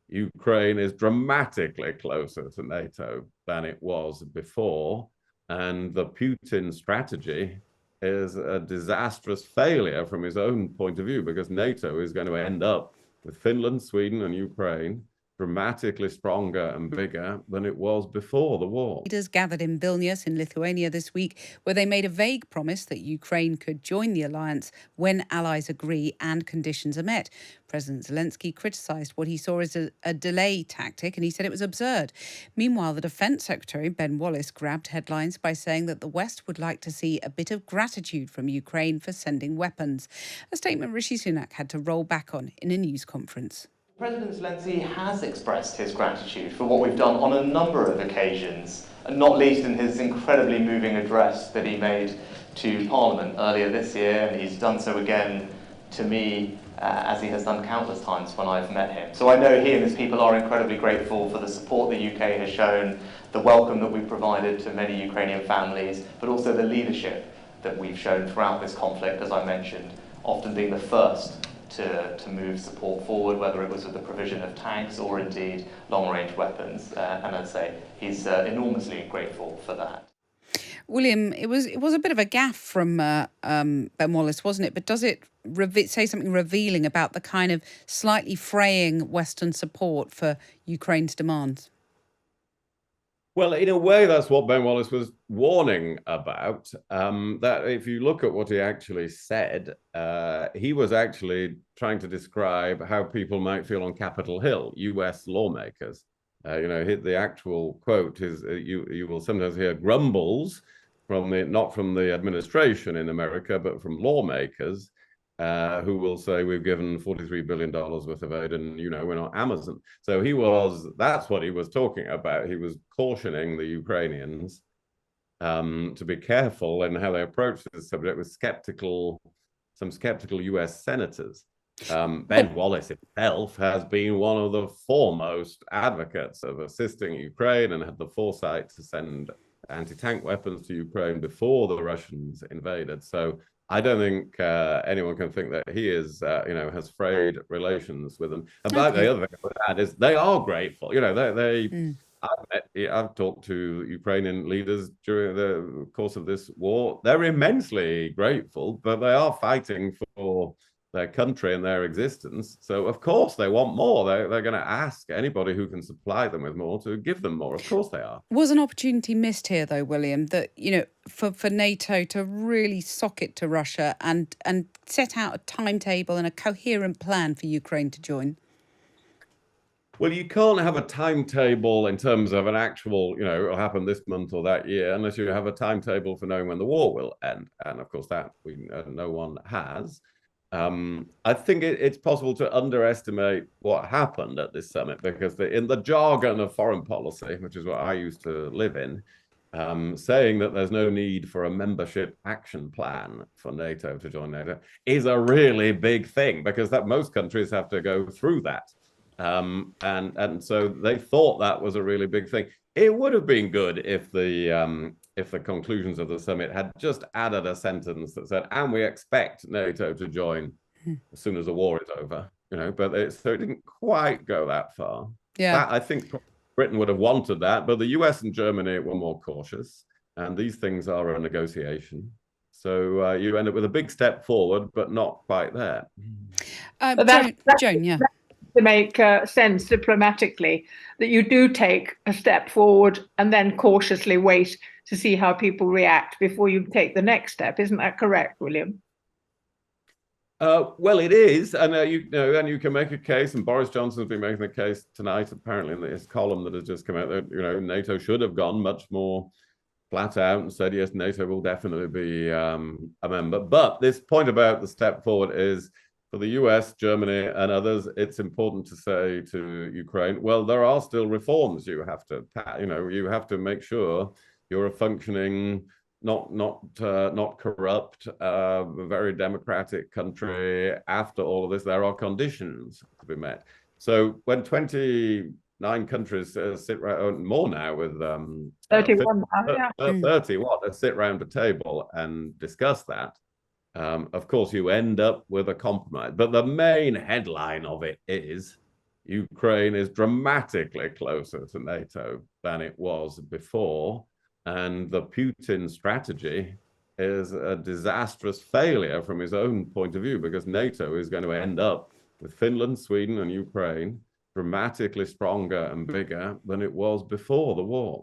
Ukraine is dramatically closer to NATO than it was before. And the Putin strategy is a disastrous failure from his own point of view, because NATO is going to end up with Finland, Sweden, and Ukraine dramatically stronger and bigger than it was before the war. Leaders gathered in Vilnius in Lithuania this week, where they made a vague promise that Ukraine could join the alliance when allies agree and conditions are met. President Zelensky criticised what he saw as a delay tactic, and he said it was absurd. Meanwhile, the Defence Secretary, Ben Wallace, grabbed headlines by saying that the West would like to see a bit of gratitude from Ukraine for sending weapons, a statement Rishi Sunak had to roll back on in a news conference. President Zelensky has expressed his gratitude for what we've done on a number of occasions, and not least in his incredibly moving address that he made to Parliament earlier this year, and he's done so again to me, as he has done countless times when I've met him. So I know he and his people are incredibly grateful for the support the UK has shown, the welcome that we've provided to many Ukrainian families, but also the leadership that we've shown throughout this conflict, as I mentioned, often being the first to move support forward, whether it was with the provision of tanks or indeed long-range weapons. And I'd say he's enormously grateful for that. William, it was a bit of a gaffe from Ben Wallace, wasn't it? But does it say something revealing about the kind of slightly fraying Western support for Ukraine's demands? Well, in a way, that's what Ben Wallace was warning about. That if you look at what he actually said, he was actually trying to describe how people might feel on Capitol Hill, US lawmakers. The actual quote is, you will sometimes hear grumbles from not from the administration in America, but from lawmakers who will say we've given $43 billion worth of aid and, we're not Amazon. So that's what he was talking about. He was cautioning the Ukrainians to be careful in how they approach this subject with some skeptical US senators. Ben Wallace himself has been one of the foremost advocates of assisting Ukraine and had the foresight to send anti-tank weapons to Ukraine before the Russians invaded. So I don't think anyone can think that he is, has frayed relations with them. About the other thing I would add is they are grateful. I've talked to Ukrainian leaders during the course of this war. They're immensely grateful, but they are fighting for their country and their existence. So, of course, they want more. They're going to ask anybody who can supply them with more to give them more. Of course they are. Was an opportunity missed here, though, William, that, for NATO to really sock it to Russia and set out a timetable and a coherent plan for Ukraine to join? Well, you can't have a timetable in terms of an actual, it'll happen this month or that year, unless you have a timetable for knowing when the war will end. And of course, that no one has. I think it's possible to underestimate what happened at this summit, because in the jargon of foreign policy, which is what I used to live in, saying that there's no need for a membership action plan for NATO to join NATO is a really big thing, because that most countries have to go through that. And so they thought that was a really big thing. It would have been good if the conclusions of the summit had just added a sentence that said, and we expect NATO to join as soon as the war is over, so it didn't quite go that far. Yeah. I think Britain would have wanted that, but the US and Germany were more cautious, and these things are a negotiation. So you end up with a big step forward, but not quite there. Joan, yeah. To make sense diplomatically, that you do take a step forward and then cautiously wait to see how people react before you take the next step. Isn't that correct, William? Well, it is, and and you can make a case, and Boris Johnson's been making the case tonight, apparently in his column that has just come out, that NATO should have gone much more flat out and said, yes, NATO will definitely be a member. But this point about the step forward is, for the US, Germany, and others, it's important to say to Ukraine, well, there are still reforms you have to, you have to make sure you're a functioning, not corrupt, very democratic country. After all of this, there are conditions to be met. So when 29 countries sit around, more now with 31, 30, sit around the table and discuss that. Of course, you end up with a compromise. But the main headline of it is Ukraine is dramatically closer to NATO than it was before. And the Putin strategy is a disastrous failure from his own point of view, because NATO is going to end up with Finland, Sweden, and Ukraine dramatically stronger and bigger than it was before the war.